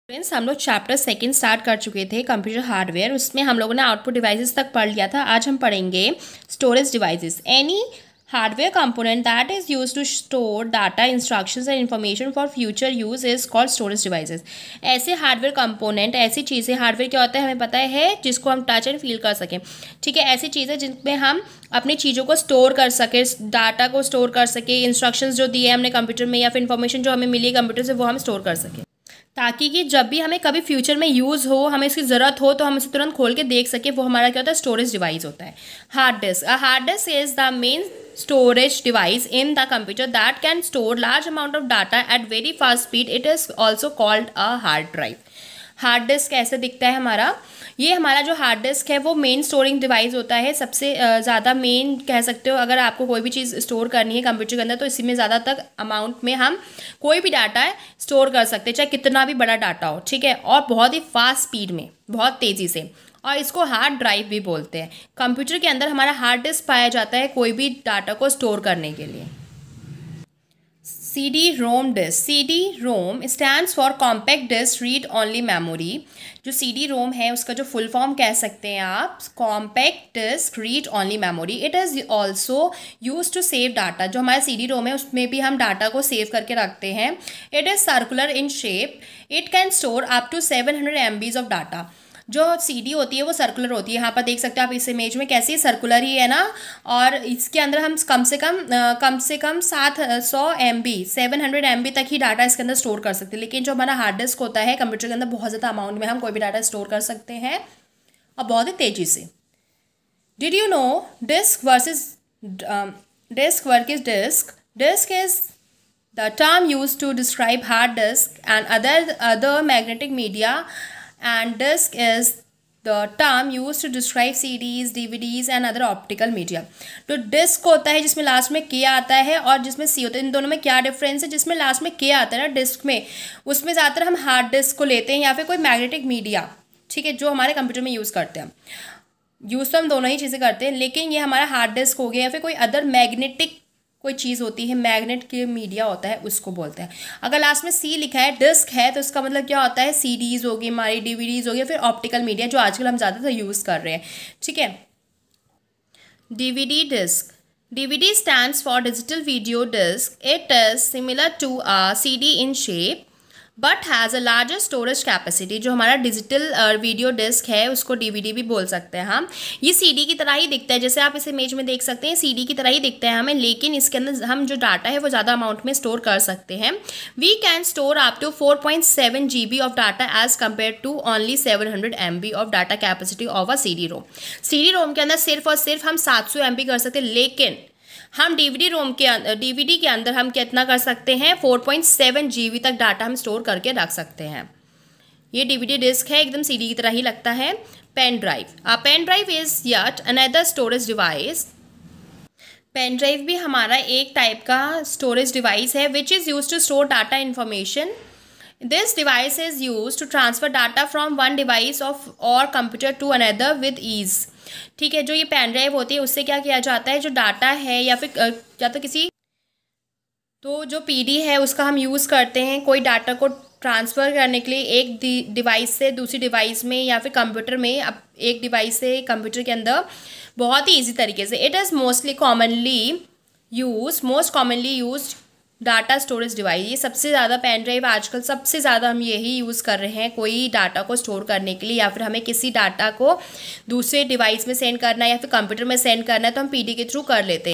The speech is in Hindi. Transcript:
फ्रेंड्स, हम लोग चैप्टर सेकंड स्टार्ट कर चुके थे कंप्यूटर हार्डवेयर। उसमें हम लोगों ने आउटपुट डिवाइसेस तक पढ़ लिया था। आज हम पढ़ेंगे storage devices. Any hardware component that is use to store data, instructions and information for future use is called storage devices. ऐसे हार्डवेयर कंपोनेंट, ऐसी चीज़ें, हार्डवेयर क्या होता है हमें पता है, जिसको हम टच एंड फील कर सकें। ठीक है, ऐसी चीज़ें जिनमें हम अपनी चीज़ों को स्टोर कर सके, डाटा को स्टोर कर सके, इंस्ट्रक्शंस जो दिए हमने कंप्यूटर में या फिर इन्फॉर्मेशन जो हमें मिली कंप्यूटर से वो हम स्टोर कर सकें, ताकि कि जब भी हमें कभी फ्यूचर में यूज़ हो, हमें इसकी ज़रूरत हो तो हम इसे तुरंत खोल के देख सके। वो हमारा क्या होता है, स्टोरेज डिवाइस होता है। Hard disk, a hard disk is the main storage device in the computer that can store large amount of data at very fast speed. It is also called a hard drive. Hard disk कैसे दिखता है हमारा, ये हमारा जो हार्ड डिस्क है वो मेन स्टोरिंग डिवाइस होता है। सबसे ज़्यादा मेन कह सकते हो, अगर आपको कोई भी चीज़ स्टोर करनी है कंप्यूटर के अंदर तो इसी में ज़्यादातर अमाउंट में हम कोई भी डाटा है स्टोर कर सकते हैं, चाहे कितना भी बड़ा डाटा हो। ठीक है, और बहुत ही फास्ट स्पीड में, बहुत तेज़ी से, और इसको हार्ड ड्राइव भी बोलते हैं। कंप्यूटर के अंदर हमारा हार्ड डिस्क पाया जाता है कोई भी डाटा को स्टोर करने के लिए। CD-ROM disc, CD-ROM stands for compact disc read only memory. जो CD-ROM है उसका जो फुल फॉर्म कह सकते हैं आप, compact disc read only memory. It is also use to save data. जो हमारा CD-ROM है उसमें भी हम डाटा को सेव करके रखते हैं। It is circular in shape. It can store up to 700 MB of data. जो CD होती है वो सर्कुलर होती है। यहाँ पर देख सकते हो आप इस इमेज में, कैसी सर्कुलर ही है ना, और इसके अंदर हम कम से कम 700 MB 700 MB तक ही डाटा इसके अंदर स्टोर कर सकते हैं। लेकिन जो हमारा हार्ड डिस्क होता है कंप्यूटर के अंदर बहुत ज़्यादा अमाउंट में हम कोई भी डाटा स्टोर कर सकते हैं और बहुत ही तेज़ी से। Did you know disk versus disc versus disk? Disk is the term used to describe hard disk and other magnetic media, and disk is the term used to describe CDs, DVDs and other optical media. तो डिस्क होता है जिसमें लास्ट में के आता है और जिसमें सी होता है। इन दोनों में क्या डिफरेंस है? जिसमें लास्ट में के आता है ना डिस्क में, उसमें ज़्यादातर हम हार्ड डिस्क को लेते हैं या फिर कोई मैग्नेटिक मीडिया। ठीक है, जो हमारे कंप्यूटर में यूज़ करते हैं। यूज़ तो हम दोनों ही चीज़ें करते हैं, लेकिन ये हमारा हार्ड डिस्क हो गया या फिर कोई अदर मैग्नेटिक कोई चीज़ होती है, मैग्नेट के मीडिया होता है, उसको बोलते हैं। अगर लास्ट में सी लिखा है, डिस्क है, तो उसका मतलब क्या होता है, CDs होगी हमारी, DVDs होगी, फिर ऑप्टिकल मीडिया जो आजकल हम ज़्यादातर यूज़ कर रहे हैं। ठीक है, DVD disc, DVD stands for digital video disc. It is similar to a CD in shape but has a larger storage capacity. जो हमारा डिजिटल वीडियो डिस्क है उसको DVD भी बोल सकते हैं हम। ये CD की तरह ही दिखता है, जैसे आप इस इमेज में देख सकते हैं, CD की तरह ही दिखता है हमें, लेकिन इसके अंदर हम जो डाटा है वो ज़्यादा अमाउंट में स्टोर कर सकते हैं। We can store up to 4.7 GB of data as compare to only 700 MB of data capacity of a CD-ROM। CD-ROM के अंदर सिर्फ और सिर्फ हम 700 MB कर सकते हैं, लेकिन हम DVD के अंदर हम कितना कर सकते हैं, 4.7 GB तक डाटा हम स्टोर करके रख सकते हैं। ये DVD डिस्क है, एकदम CD की तरह ही लगता है। Pen drive, a pen drive is yet another storage device. Pen drive भी हमारा एक टाइप का स्टोरेज डिवाइस है which is use to store data information. This device is use to transfer data from one device of और computer to another with ease. ठीक है, जो ये पेन ड्राइव होती है उससे क्या किया जाता है, जो डाटा है या फिर या तो किसी तो जो PD है उसका हम यूज़ करते हैं कोई डाटा को ट्रांसफ़र करने के लिए एक डिवाइस से दूसरी डिवाइस में या फिर कंप्यूटर में, अब एक डिवाइस से कंप्यूटर के अंदर बहुत ही ईजी तरीके से। It is most commonly use data storage device. ये सबसे ज़्यादा पेन ड्राइव आजकल सबसे ज़्यादा हम यही यूज़ कर रहे हैं कोई डाटा को स्टोर करने के लिए, या फिर हमें किसी डाटा को दूसरे डिवाइस में सेंड करना है या फिर कंप्यूटर में सेंड करना है तो हम PD के थ्रू कर लेते हैं।